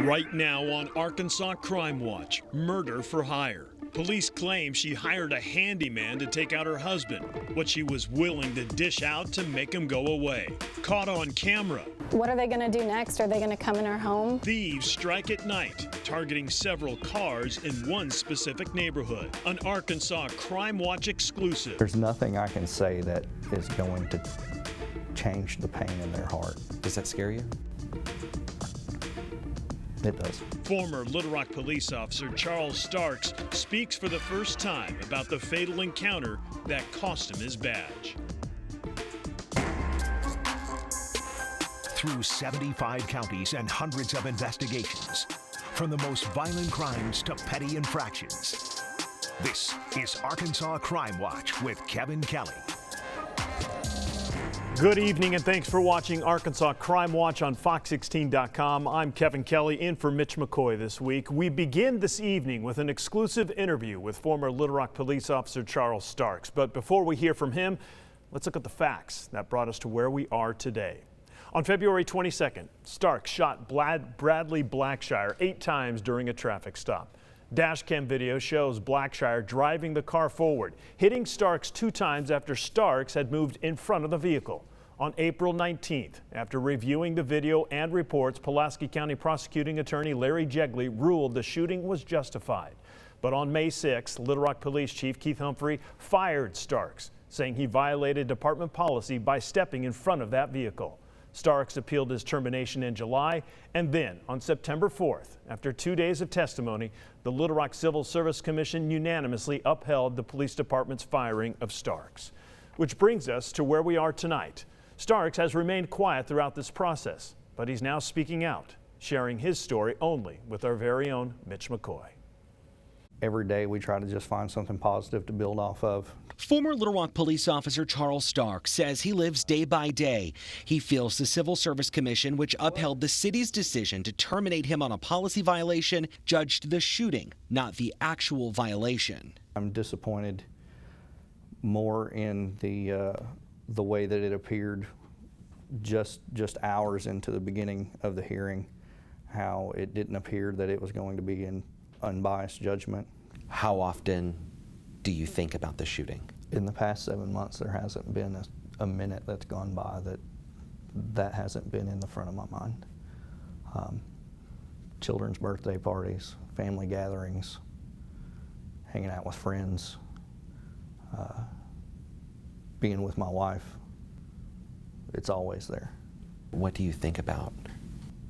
Right now on Arkansas Crime Watch, murder for hire. Police claim she hired a handyman to take out her husband, what she was willing to dish out to make him go away. Caught on camera. What are they going to do next? Are they going to come in our home? Thieves strike at night, targeting several cars in one specific neighborhood. An Arkansas Crime Watch exclusive. There's nothing I can say that is going to change the pain in their heart. Does that scare you? It does. Former Little Rock police officer Charles Starks speaks for the first time about the fatal encounter that cost him his badge. Through 75 counties and hundreds of investigations, from the most violent crimes to petty infractions. This is Arkansas Crime Watch with Kevin Kelly. Good evening and thanks for watching Arkansas Crime Watch on Fox16.com. I'm Kevin Kelly, in for Mitch McCoy this week. We begin this evening with an exclusive interview with former Little Rock police officer Charles Starks. But before we hear from him, let's look at the facts that brought us to where we are today. On February 22nd, Starks shot Bradley Blackshire 8 times during a traffic stop. Dashcam video shows Blackshire driving the car forward, hitting Starks 2 times after Starks had moved in front of the vehicle. On April 19th, after reviewing the video and reports, Pulaski County prosecuting attorney Larry Jegley ruled the shooting was justified. But on May 6th, Little Rock Police Chief Keith Humphrey fired Starks, saying he violated department policy by stepping in front of that vehicle. Starks appealed his termination in July, and then on September 4th, after 2 days of testimony, the Little Rock Civil Service Commission unanimously upheld the police department's firing of Starks. Which brings us to where we are tonight. Starks has remained quiet throughout this process, but he's now speaking out, sharing his story only with our very own Mitch McCoy. Every day we try to just find something positive to build off of. Former Little Rock police officer Charles Starks says he lives day by day. He feels the Civil Service Commission, which upheld the city's decision to terminate him on a policy violation, judged the shooting, not the actual violation. I'm disappointed more in the way that it appeared just hours into the beginning of the hearing, how it didn't appear that it was going to be an unbiased judgment. How often do you think about the shooting? In the past 7 months, there hasn't been a minute that's gone by that hasn't been in the front of my mind. Children's birthday parties, family gatherings, hanging out with friends, being with my wife, it's always there. What do you think about?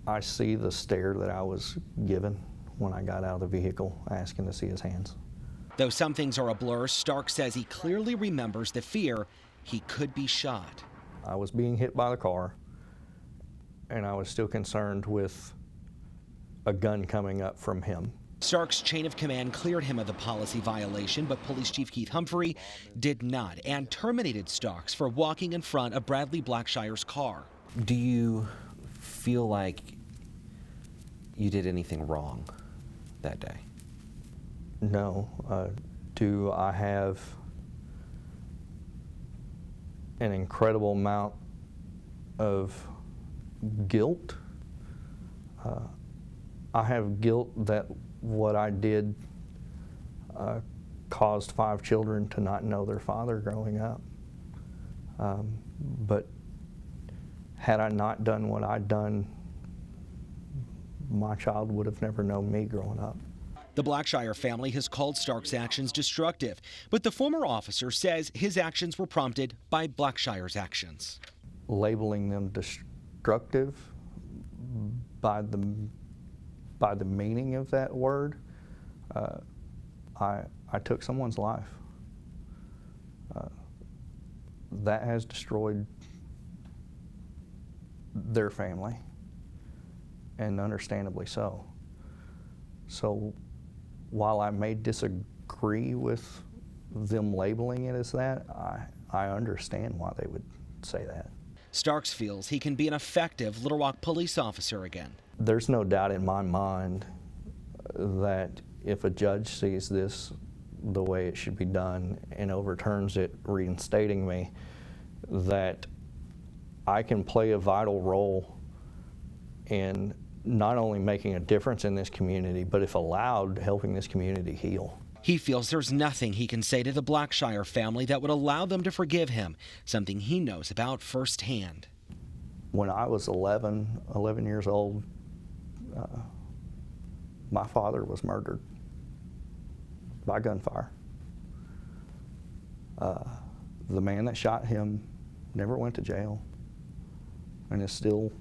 I see the stare that I was given when I got out of the vehicle asking to see his hands. Though some things are a blur, Stark says he clearly remembers the fear he could be shot. I was being hit by the car, and I was still concerned with a gun coming up from him. Stark's chain of command cleared him of the policy violation, but Police Chief Keith Humphrey did not, and terminated Starks for walking in front of Bradley Blackshire's car. Do you feel like you did anything wrong that day? No. Do I have an incredible amount of guilt? I have guilt that what I did caused 5 children to not know their father growing up. But had I not done what I'd done, my child would have never known me growing up. The Blackshire family has called Stark's actions destructive, but the former officer says his actions were prompted by Blackshire's actions. Labeling them destructive by the meaning of that word, I took someone's life. That has destroyed their family, and understandably so. So while I may disagree with them labeling it as that, I understand why they would say that. Starks feels he can be an effective Little Rock police officer again. There's no doubt in my mind that if a judge sees this the way it should be done and overturns it, reinstating me, that I can play a vital role in not only making a difference in this community, but if allowed, helping this community heal. He feels there's nothing he can say to the Blackshire family that would allow them to forgive him, something he knows about firsthand. When I was 11 years old, my father was murdered by gunfire. The man that shot him never went to jail and is still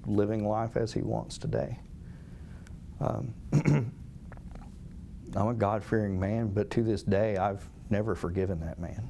living life as he wants today. I'm a God-fearing man, but to this day, I've never forgiven that man.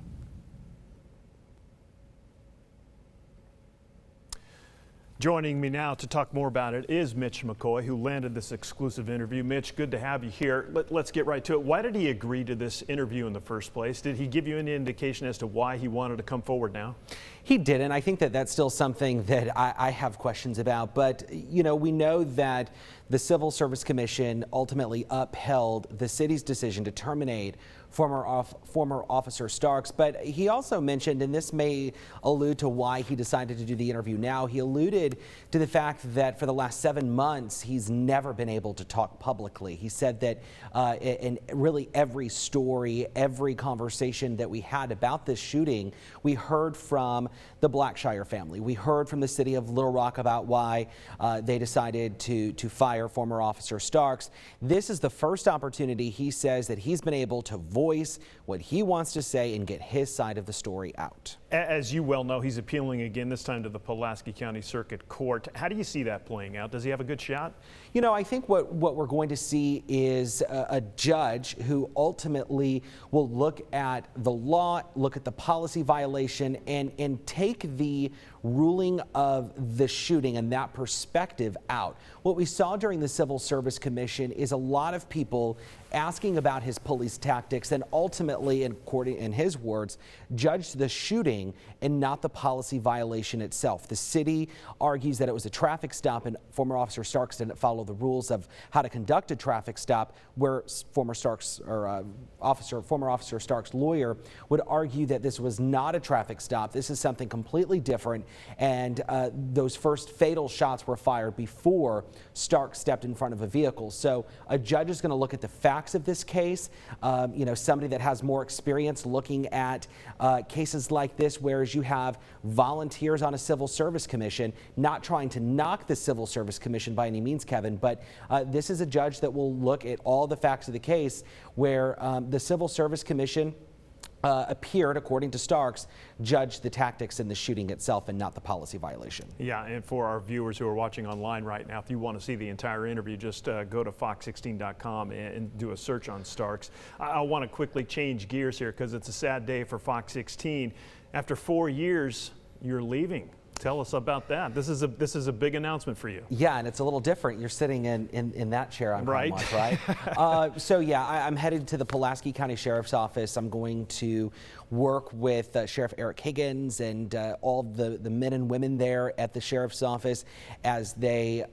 Joining me now to talk more about it is Mitch McCoy, who landed this exclusive interview. Mitch, good to have you here. Let's get right to it. Why did he agree to this interview in the first place? Did he give you any indication as to why he wanted to come forward now? He didn't. I think that that's still something that I have questions about. But, you know, we know that the Civil Service Commission ultimately upheld the city's decision to terminate former Officer Starks. But he also mentioned, and this may allude to why he decided to do the interview now, he alluded to the fact that for the last 7 months, he's never been able to talk publicly. He said that in really every story, every conversation that we had about this shooting, we heard from the Blackshire family. We heard from the city of Little Rock about why they decided to fire former Officer Starks. This is the first opportunity, he says, that he's been able to voice what he wants to say and get his side of the story out. As you well know, he's appealing again, this time to the Pulaski County Circuit Court. How do you see that playing out? Does he have a good shot? You know, I think what we're going to see is a judge who ultimately will look at the law, look at the policy violation, and take the ruling of the shooting and that perspective out. What we saw during the Civil Service Commission is a lot of people asking about his police tactics and ultimately, according in his words, judged the shooting and not the policy violation itself. The city argues that it was a traffic stop and former Officer Starks didn't follow the rules of how to conduct a traffic stop, where former Officer Starks' lawyer would argue that this was not a traffic stop. This is something completely different, and those first fatal shots were fired before Starks stepped in front of a vehicle. So a judge is going to look at the facts of this case, you know, somebody that has more experience looking at cases like this, whereas you have volunteers on a Civil Service Commission, not trying to knock the Civil Service Commission by any means, Kevin, but this is a judge that will look at all the facts of the case, where the Civil Service Commission appeared, according to Starks, judged the tactics in the shooting itself and not the policy violation. Yeah, and for our viewers who are watching online right now, if you want to see the entire interview, just go to fox16.com and do a search on Starks. I want to quickly change gears here because it's a sad day for Fox 16. After 4 years, you're leaving. Tell us about that. This is a big announcement for you. Yeah, and it's a little different. You're sitting in that chair on right. Watch, right? So yeah, I'm headed to the Pulaski County Sheriff's Office. I'm going to work with Sheriff Eric Higgins and all the men and women there at the Sheriff's Office as they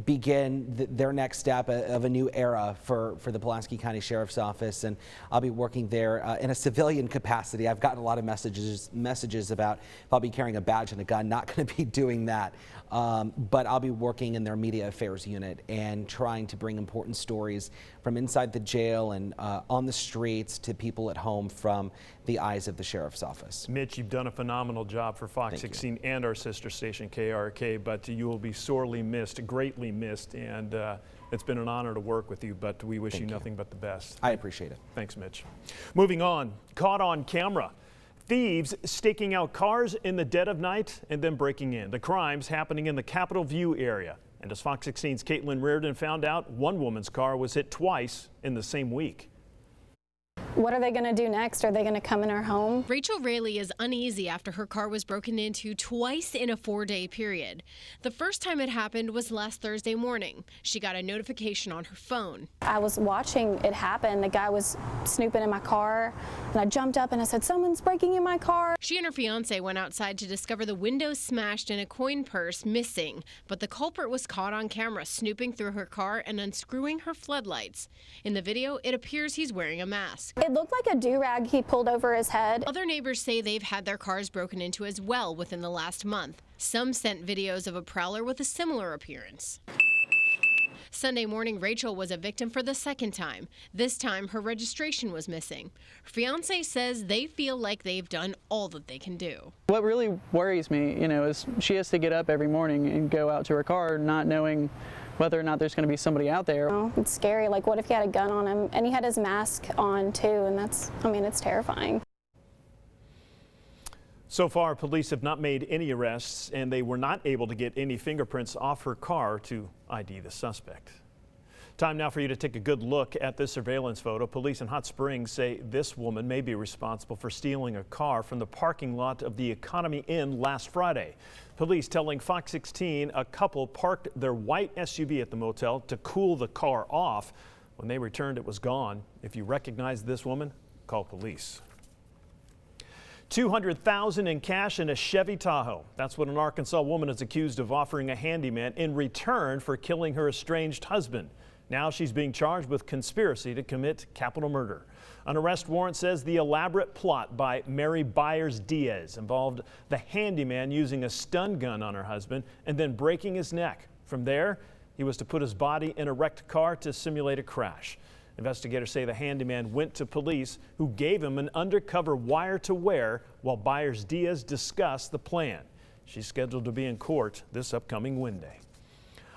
begin their next step of a new era for the Pulaski County Sheriff's Office. And I'll be working there in a civilian capacity. I've gotten a lot of messages about if I'll be carrying a badge and a gun. Not going to be doing that, but I'll be working in their media affairs unit and trying to bring important stories from inside the jail and on the streets to people at home from the eyes of the Sheriff's Office. Mitch, you've done a phenomenal job for Fox 16 and our sister station KRK, but you will be sorely missed, greatly missed, and it's been an honor to work with you, but we wish you nothing but the best. I appreciate it. Thanks, Mitch. Moving on, caught on camera. Thieves staking out cars in the dead of night and then breaking in. The crimes happening in the Capitol View area. And as Fox 16's Caitlin Reardon found out, one woman's car was hit twice in the same week. What are they going to do next? Are they going to come in our home? Rachel Rayleigh is uneasy after her car was broken into twice in a 4-day period. The first time it happened was last Thursday morning. She got a notification on her phone. I was watching it happen. The guy was snooping in my car, and I jumped up and I said, "Someone's breaking in my car." She and her fiance went outside to discover the windows smashed and a coin purse missing, but the culprit was caught on camera snooping through her car and unscrewing her floodlights. In the video, it appears he's wearing a mask. It looked like a do-rag he pulled over his head. Other neighbors say they've had their cars broken into as well within the last month. Some sent videos of a prowler with a similar appearance. Sunday morning, Rachel was a victim for the second time. This time, her registration was missing. Her fiance says they feel like they've done all that they can do. What really worries me, is she has to get up every morning and go out to her car not knowing whether or not there's going to be somebody out there. Oh, it's scary. Like, what if he had a gun on him and he had his mask on too? And it's terrifying. So far, police have not made any arrests, and they were not able to get any fingerprints off her car to ID the suspect. Time now for you to take a good look at this surveillance photo. Police in Hot Springs say this woman may be responsible for stealing a car from the parking lot of the Economy Inn last Friday. Police telling Fox 16 a couple parked their white SUV at the motel to cool the car off. When they returned, it was gone. If you recognize this woman, call police. $200,000 in cash and a Chevy Tahoe. That's what an Arkansas woman is accused of offering a handyman in return for killing her estranged husband. Now she's being charged with conspiracy to commit capital murder. An arrest warrant says the elaborate plot by Mary Byers-Diaz involved the handyman using a stun gun on her husband and then breaking his neck. From there, he was to put his body in a wrecked car to simulate a crash. Investigators say the handyman went to police, who gave him an undercover wire to wear while Byers-Diaz discussed the plan. She's scheduled to be in court this upcoming Wednesday.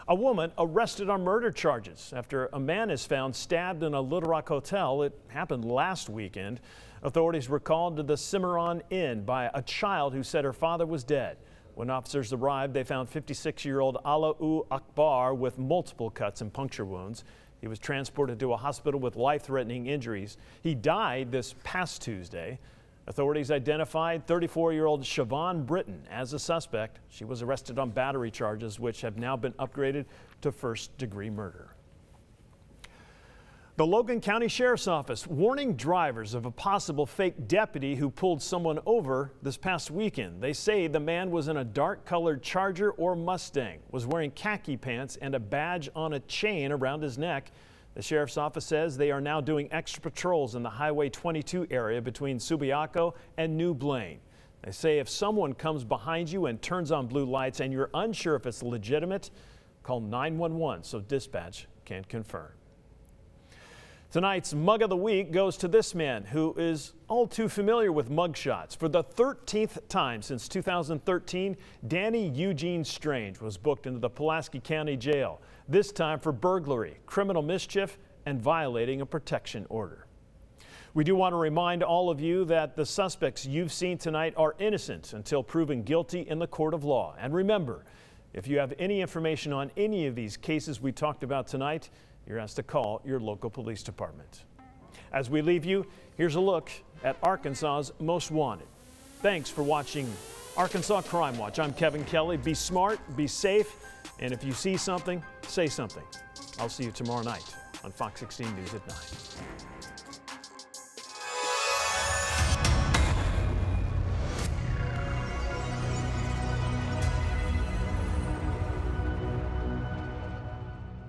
A woman arrested on murder charges after a man is found stabbed in a Little Rock hotel. It happened last weekend. Authorities were called to the Cimarron Inn by a child who said her father was dead. When officers arrived, they found 56-year-old Alaa Akbar with multiple cuts and puncture wounds. He was transported to a hospital with life-threatening injuries. He died this past Tuesday. Authorities identified 34-year-old Siobhan Britton as a suspect. She was arrested on battery charges, which have now been upgraded to first-degree murder. The Logan County Sheriff's Office warning drivers of a possible fake deputy who pulled someone over this past weekend. They say the man was in a dark-colored Charger or Mustang, was wearing khaki pants and a badge on a chain around his neck. The Sheriff's Office says they are now doing extra patrols in the Highway 22 area between Subiaco and New Blaine. They say if someone comes behind you and turns on blue lights and you're unsure if it's legitimate, call 911 so dispatch can confirm. Tonight's Mug of the Week goes to this man who is all too familiar with mugshots. For the 13th time since 2013, Danny Eugene Strange was booked into the Pulaski County Jail, this time for burglary, criminal mischief, and violating a protection order. We do want to remind all of you that the suspects you've seen tonight are innocent until proven guilty in the court of law. And remember, if you have any information on any of these cases we talked about tonight, you're asked to call your local police department. As we leave you, here's a look at Arkansas's most wanted. Thanks for watching Arkansas Crime Watch. I'm Kevin Kelly. Be smart, be safe, and if you see something, say something. I'll see you tomorrow night on Fox 16 News at 9.